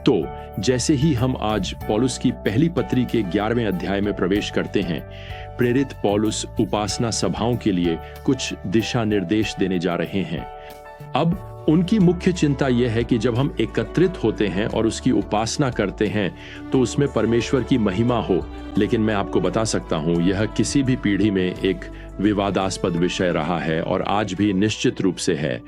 तो जैसे ही हम आज पौलुस की पहली पत्री के 11वें अध्याय में प्रवेश करते हैं, प्रेरित पौलुस उपासना सभाओं के लिए कुछ दिशा निर्देश देने जा रहे हैं। अब उनकी मुख्य चिंता यह है कि जब हम एकत्रित होते हैं और उसकी उपासना करते हैं तो उसमें परमेश्वर की महिमा हो। लेकिन मैं आपको बता सकता हूं, यह किसी भी पीढ़ी में एक विवादास्पद विषय रहा है और आज भी निश्चित रूप से है।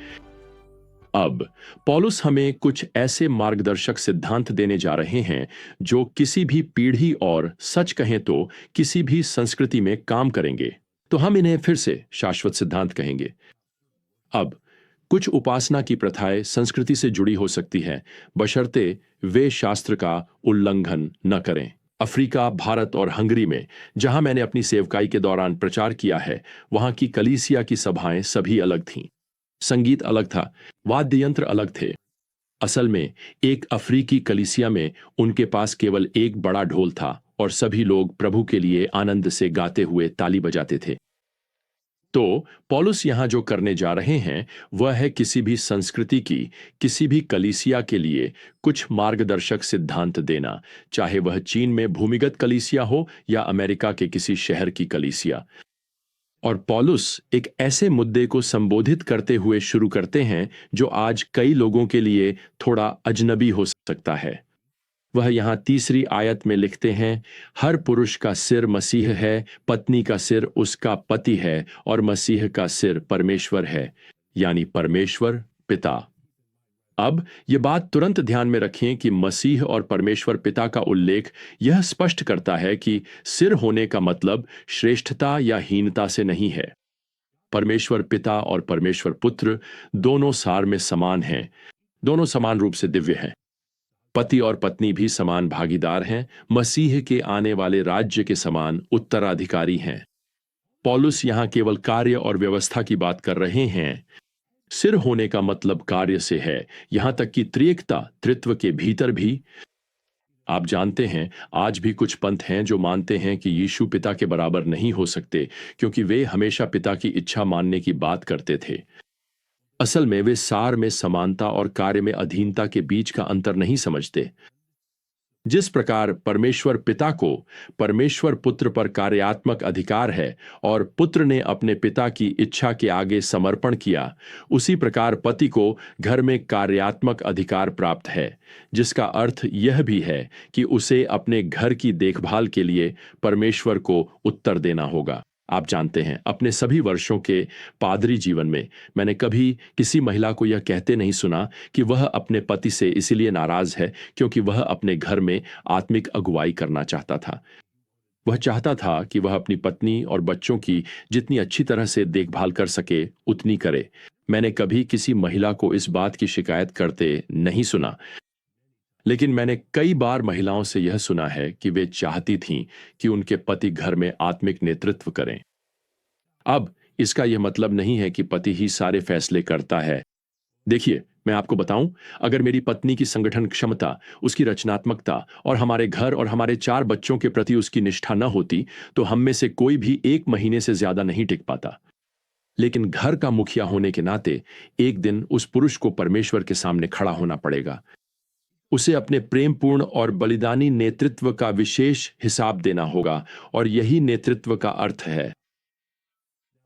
अब पौलुस हमें कुछ ऐसे मार्गदर्शक सिद्धांत देने जा रहे हैं जो किसी भी पीढ़ी और सच कहें तो किसी भी संस्कृति में काम करेंगे। तो हम इन्हें फिर से शाश्वत सिद्धांत कहेंगे। अब कुछ उपासना की प्रथाएं संस्कृति से जुड़ी हो सकती हैं, बशर्ते वे शास्त्र का उल्लंघन न करें। अफ्रीका, भारत और हंगरी में जहां मैंने अपनी सेवकाई के दौरान प्रचार किया है, वहां की कलीसिया की सभाएं सभी अलग थीं। संगीत अलग था, वाद्य यंत्र अलग थे। असल में एक अफ्रीकी कलीसिया में उनके पास केवल एक बड़ा ढोल था और सभी लोग प्रभु के लिए आनंद से गाते हुए ताली बजाते थे। तो पौलुस यहां जो करने जा रहे हैं वह है किसी भी संस्कृति की, किसी भी कलीसिया के लिए कुछ मार्गदर्शक सिद्धांत देना, चाहे वह चीन में भूमिगत कलीसिया हो या अमेरिका के किसी शहर की कलीसिया। और पौलुस एक ऐसे मुद्दे को संबोधित करते हुए शुरू करते हैं जो आज कई लोगों के लिए थोड़ा अजनबी हो सकता है। वह यहां तीसरी आयत में लिखते हैं, हर पुरुष का सिर मसीह है, पत्नी का सिर उसका पति है और मसीह का सिर परमेश्वर है, यानी परमेश्वर पिता। अब यह बात तुरंत ध्यान में रखें कि मसीह और परमेश्वर पिता का उल्लेख यह स्पष्ट करता है कि सिर होने का मतलब श्रेष्ठता या हीनता से नहीं है। परमेश्वर पिता और परमेश्वर पुत्र दोनों सार में समान हैं, दोनों समान रूप से दिव्य हैं। पति और पत्नी भी समान भागीदार हैं, मसीह के आने वाले राज्य के समान उत्तराधिकारी हैं। पौलुस यहां केवल कार्य और व्यवस्था की बात कर रहे हैं। सिर होने का मतलब कार्य से है, यहां तक कि त्रिएकता त्रित्व के भीतर भी। आप जानते हैं, आज भी कुछ पंथ हैं जो मानते हैं कि यीशु पिता के बराबर नहीं हो सकते क्योंकि वे हमेशा पिता की इच्छा मानने की बात करते थे। असल में वे सार में समानता और कार्य में अधीनता के बीच का अंतर नहीं समझते। जिस प्रकार परमेश्वर पिता को परमेश्वर पुत्र पर कार्यात्मक अधिकार है और पुत्र ने अपने पिता की इच्छा के आगे समर्पण किया, उसी प्रकार पति को घर में कार्यात्मक अधिकार प्राप्त है, जिसका अर्थ यह भी है कि उसे अपने घर की देखभाल के लिए परमेश्वर को उत्तर देना होगा। आप जानते हैं, अपने सभी वर्षों के पादरी जीवन में मैंने कभी किसी महिला को यह कहते नहीं सुना कि वह अपने पति से इसीलिए नाराज है क्योंकि वह अपने घर में आत्मिक अगुवाई करना चाहता था। वह चाहता था कि वह अपनी पत्नी और बच्चों की जितनी अच्छी तरह से देखभाल कर सके उतनी करे। मैंने कभी किसी महिला को इस बात की शिकायत करते नहीं सुना, लेकिन मैंने कई बार महिलाओं से यह सुना है कि वे चाहती थीं कि उनके पति घर में आत्मिक नेतृत्व करें। अब इसका यह मतलब नहीं है कि पति ही सारे फैसले करता है। देखिए, मैं आपको बताऊं, अगर मेरी पत्नी की संगठन क्षमता, उसकी रचनात्मकता और हमारे घर और हमारे 4 बच्चों के प्रति उसकी निष्ठा न होती तो हम में से कोई भी 1 महीने से ज्यादा नहीं टिक पाता। लेकिन घर का मुखिया होने के नाते एक दिन उस पुरुष को परमेश्वर के सामने खड़ा होना पड़ेगा। उसे अपने प्रेमपूर्ण और बलिदानी नेतृत्व का विशेष हिसाब देना होगा और यही नेतृत्व का अर्थ है।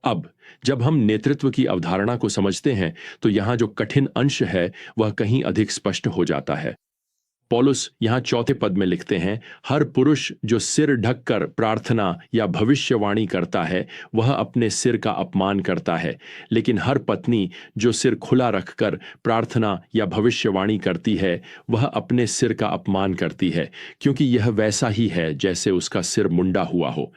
अब जब हम नेतृत्व की अवधारणा को समझते हैं तो यहां जो कठिन अंश है वह कहीं अधिक स्पष्ट हो जाता है। पौलुस यहां चौथे पद में लिखते हैं, हर पुरुष जो सिर ढककर प्रार्थना या भविष्यवाणी करता है वह अपने सिर का अपमान करता है, लेकिन हर पत्नी जो सिर खुला रखकर प्रार्थना या भविष्यवाणी करती है वह अपने सिर का अपमान करती है, क्योंकि यह वैसा ही है जैसे उसका सिर मुंडा हुआ हो।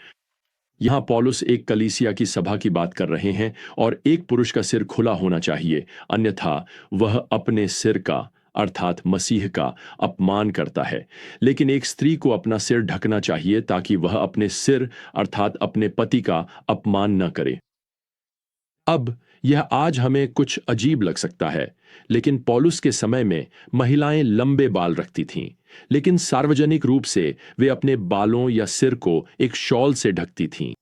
यहां पौलुस एक कलीसिया की सभा की बात कर रहे हैं और एक पुरुष का सिर खुला होना चाहिए, अन्यथा वह अपने सिर का अर्थात मसीह का अपमान करता है। लेकिन एक स्त्री को अपना सिर ढकना चाहिए ताकि वह अपने सिर अर्थात अपने पति का अपमान न करे। अब यह आज हमें कुछ अजीब लग सकता है, लेकिन पौलुस के समय में महिलाएं लंबे बाल रखती थीं, लेकिन सार्वजनिक रूप से वे अपने बालों या सिर को एक शॉल से ढकती थीं।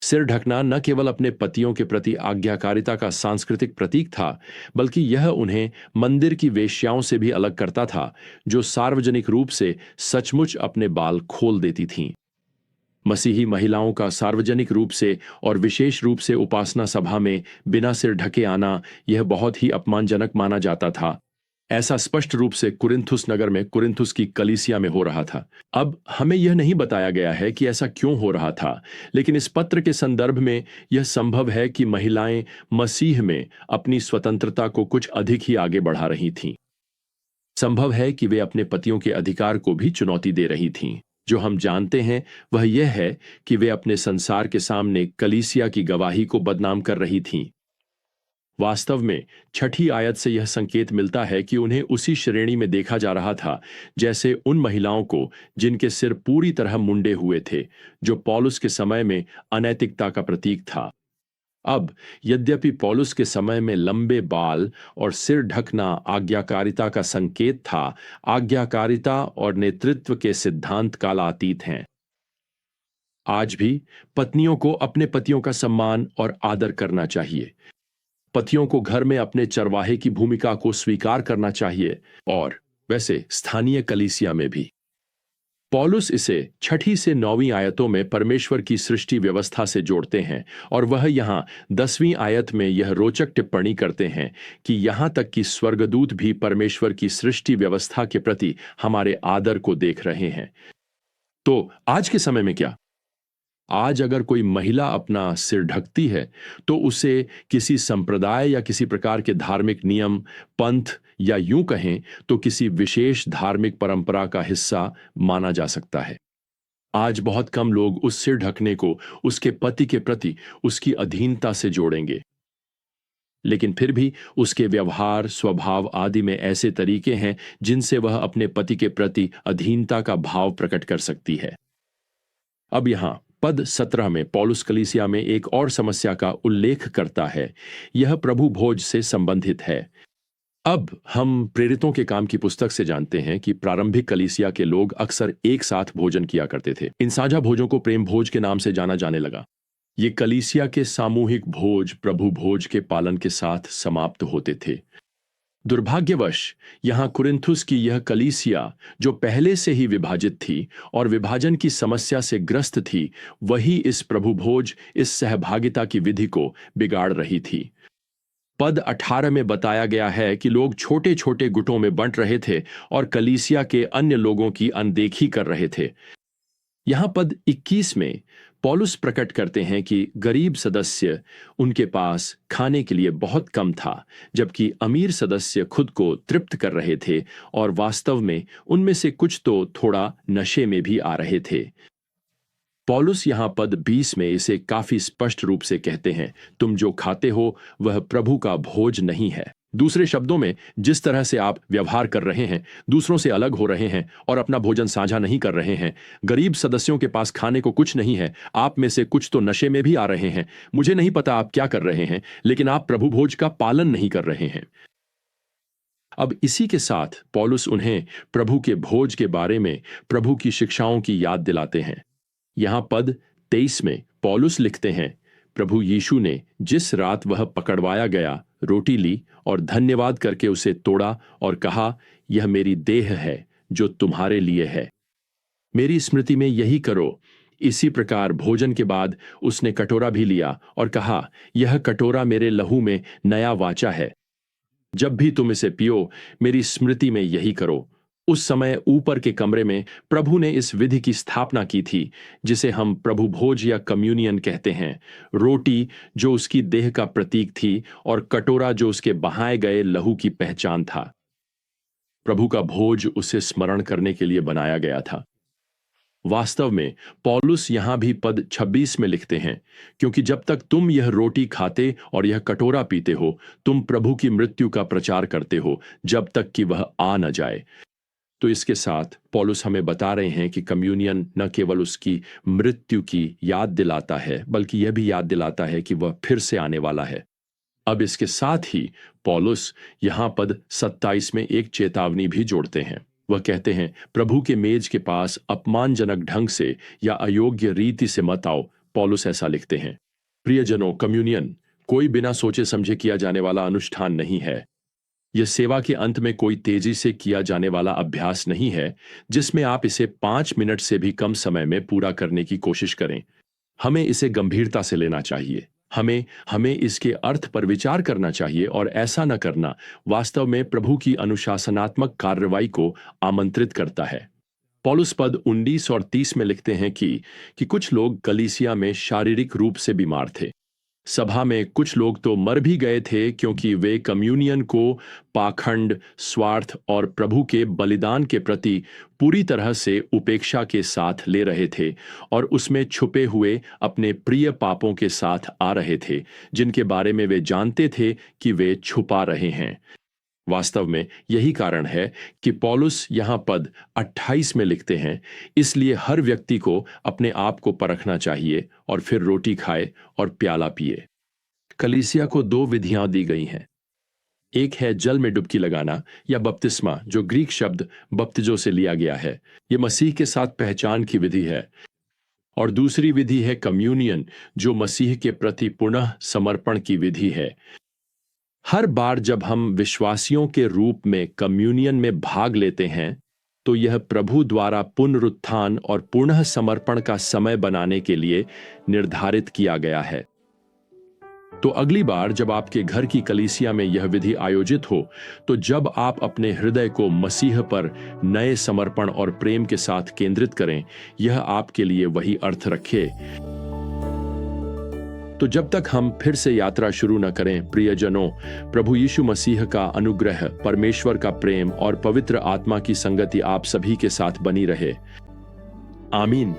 सिर ढकना न केवल अपने पतियों के प्रति आज्ञाकारिता का सांस्कृतिक प्रतीक था, बल्कि यह उन्हें मंदिर की वेश्याओं से भी अलग करता था, जो सार्वजनिक रूप से सचमुच अपने बाल खोल देती थीं। मसीही महिलाओं का सार्वजनिक रूप से और विशेष रूप से उपासना सभा में बिना सिर ढके आना यह बहुत ही अपमानजनक माना जाता था। ऐसा स्पष्ट रूप से कुरिन्थुस नगर में कुरिन्थुस की कलीसिया में हो रहा था। अब हमें यह नहीं बताया गया है कि ऐसा क्यों हो रहा था, लेकिन इस पत्र के संदर्भ में यह संभव है कि महिलाएं मसीह में अपनी स्वतंत्रता को कुछ अधिक ही आगे बढ़ा रही थीं। संभव है कि वे अपने पतियों के अधिकार को भी चुनौती दे रही थीं। जो हम जानते हैं वह यह है कि वे अपने संसार के सामने कलीसिया की गवाही को बदनाम कर रही थीं। वास्तव में छठी आयत से यह संकेत मिलता है कि उन्हें उसी श्रेणी में देखा जा रहा था जैसे उन महिलाओं को जिनके सिर पूरी तरह मुंडे हुए थे, जो पौलुस के समय में अनैतिकता का प्रतीक था। अब यद्यपि पौलुस के समय में लंबे बाल और सिर ढकना आज्ञाकारिता का संकेत था, आज्ञाकारिता और नेतृत्व के सिद्धांत कालातीत हैं। आज भी पत्नियों को अपने पतियों का सम्मान और आदर करना चाहिए। पतियों को घर में अपने चरवाहे की भूमिका को स्वीकार करना चाहिए, और वैसे स्थानीय कलीसिया में भी। पौलुस इसे 6 से 9 आयतों में परमेश्वर की सृष्टि व्यवस्था से जोड़ते हैं, और वह यहां 10वीं आयत में यह रोचक टिप्पणी करते हैं कि यहां तक कि स्वर्गदूत भी परमेश्वर की सृष्टि व्यवस्था के प्रति हमारे आदर को देख रहे हैं। तो आज के समय में क्या? आज अगर कोई महिला अपना सिर ढकती है तो उसे किसी संप्रदाय या किसी प्रकार के धार्मिक नियम, पंथ, या यूं कहें तो किसी विशेष धार्मिक परंपरा का हिस्सा माना जा सकता है। आज बहुत कम लोग उस सिर ढकने को उसके पति के प्रति उसकी अधीनता से जोड़ेंगे, लेकिन फिर भी उसके व्यवहार, स्वभाव आदि में ऐसे तरीके हैं जिनसे वह अपने पति के प्रति अधीनता का भाव प्रकट कर सकती है। अब यहां पद 17 में पौलुस कलीसिया में एक और समस्या का उल्लेख करता है। यह प्रभु भोज से संबंधित है। अब हम प्रेरितों के काम की पुस्तक से जानते हैं कि प्रारंभिक कलीसिया के लोग अक्सर एक साथ भोजन किया करते थे। इन साझा भोजों को प्रेम भोज के नाम से जाना जाने लगा। ये कलीसिया के सामूहिक भोज प्रभु भोज के पालन के साथ समाप्त होते थे। दुर्भाग्यवश यहां कुरिन्थुस की यह कलीसिया, जो पहले से ही विभाजित थी और विभाजन की समस्या से ग्रस्त थी, वही इस प्रभु भोज, इस सहभागिता की विधि को बिगाड़ रही थी। पद 18 में बताया गया है कि लोग छोटे छोटे गुटों में बंट रहे थे और कलीसिया के अन्य लोगों की अनदेखी कर रहे थे। यहां पद 21 में पौलुस प्रकट करते हैं कि गरीब सदस्य उनके पास खाने के लिए बहुत कम था, जबकि अमीर सदस्य खुद को तृप्त कर रहे थे, और वास्तव में उनमें से कुछ तो थोड़ा नशे में भी आ रहे थे। पौलुस यहां पद 20 में इसे काफी स्पष्ट रूप से कहते हैं, तुम जो खाते हो वह प्रभु का भोज नहीं है। दूसरे शब्दों में, जिस तरह से आप व्यवहार कर रहे हैं, दूसरों से अलग हो रहे हैं और अपना भोजन साझा नहीं कर रहे हैं। गरीब सदस्यों के पास खाने को कुछ नहीं है, आप में से कुछ तो नशे में भी आ रहे हैं। मुझे नहीं पता आप क्या कर रहे हैं, लेकिन आप प्रभु भोज का पालन नहीं कर रहे हैं। अब इसी के साथ पौलुस उन्हें प्रभु के भोज के बारे में प्रभु की शिक्षाओं की याद दिलाते हैं। यहां पद 23 में पौलुस लिखते हैं, प्रभु यीशु ने जिस रात वह पकड़वाया गया रोटी ली और धन्यवाद करके उसे तोड़ा और कहा, यह मेरी देह है जो तुम्हारे लिए है, मेरी स्मृति में यही करो। इसी प्रकार भोजन के बाद उसने कटोरा भी लिया और कहा, यह कटोरा मेरे लहू में नया वाचा है, जब भी तुम इसे पियो मेरी स्मृति में यही करो। उस समय ऊपर के कमरे में प्रभु ने इस विधि की स्थापना की थी जिसे हम प्रभु भोज या कम्युनियन कहते हैं। रोटी जो उसकी देह का प्रतीक थी और कटोरा जो उसके बहाए गए लहू की पहचान था। प्रभु का भोज उसे स्मरण करने के लिए बनाया गया था। वास्तव में पौलुस यहां भी पद 26 में लिखते हैं, क्योंकि जब तक तुम यह रोटी खाते और यह कटोरा पीते हो, तुम प्रभु की मृत्यु का प्रचार करते हो जब तक कि वह आ न जाए। तो इसके साथ पौलुस हमें बता रहे हैं कि कम्युनियन न केवल उसकी मृत्यु की याद दिलाता है, बल्कि यह भी याद दिलाता है कि वह फिर से आने वाला है। अब इसके साथ ही पौलुस यहां पद 27 में एक चेतावनी भी जोड़ते हैं। वह कहते हैं, प्रभु के मेज के पास अपमानजनक ढंग से या अयोग्य रीति से मत आओ, पौलुस ऐसा लिखते हैं। प्रियजनों, कम्युनियन कोई बिना सोचे समझे किया जाने वाला अनुष्ठान नहीं है। यह सेवा के अंत में कोई तेजी से किया जाने वाला अभ्यास नहीं है जिसमें आप इसे 5 मिनट से भी कम समय में पूरा करने की कोशिश करें। हमें इसे गंभीरता से लेना चाहिए। हमें हमें इसके अर्थ पर विचार करना चाहिए और ऐसा न करना वास्तव में प्रभु की अनुशासनात्मक कार्रवाई को आमंत्रित करता है। पौलुस पद 19 और 30 में लिखते हैं कि कुछ लोग कलीसिया में शारीरिक रूप से बीमार थे। सभा में कुछ लोग तो मर भी गए थे क्योंकि वे कम्युनियन को पाखंड, स्वार्थ और प्रभु के बलिदान के प्रति पूरी तरह से उपेक्षा के साथ ले रहे थे और उसमें छुपे हुए अपने प्रिय पापों के साथ आ रहे थे जिनके बारे में वे जानते थे कि वे छुपा रहे हैं। वास्तव में यही कारण है कि पौलुस यहां पद 28 में लिखते हैं, इसलिए हर व्यक्ति को अपने आप को परखना चाहिए और फिर रोटी खाए और प्याला पिए। कलीसिया को 2 विधियां दी गई हैं। एक है जल में डुबकी लगाना या बपतिस्मा, जो ग्रीक शब्द बप्तिजो से लिया गया है। यह मसीह के साथ पहचान की विधि है। और दूसरी विधि है कम्युनियन, जो मसीह के प्रति पुनः समर्पण की विधि है। हर बार जब हम विश्वासियों के रूप में कम्युनियन में भाग लेते हैं तो यह प्रभु द्वारा पुनरुत्थान और पुनः समर्पण का समय बनाने के लिए निर्धारित किया गया है। तो अगली बार जब आपके घर की कलीसिया में यह विधि आयोजित हो, तो जब आप अपने हृदय को मसीह पर नए समर्पण और प्रेम के साथ केंद्रित करें, यह आपके लिए वही अर्थ रखे। तो जब तक हम फिर से यात्रा शुरू न करें, प्रियजनों, प्रभु यीशु मसीह का अनुग्रह, परमेश्वर का प्रेम और पवित्र आत्मा की संगति आप सभी के साथ बनी रहे। आमीन।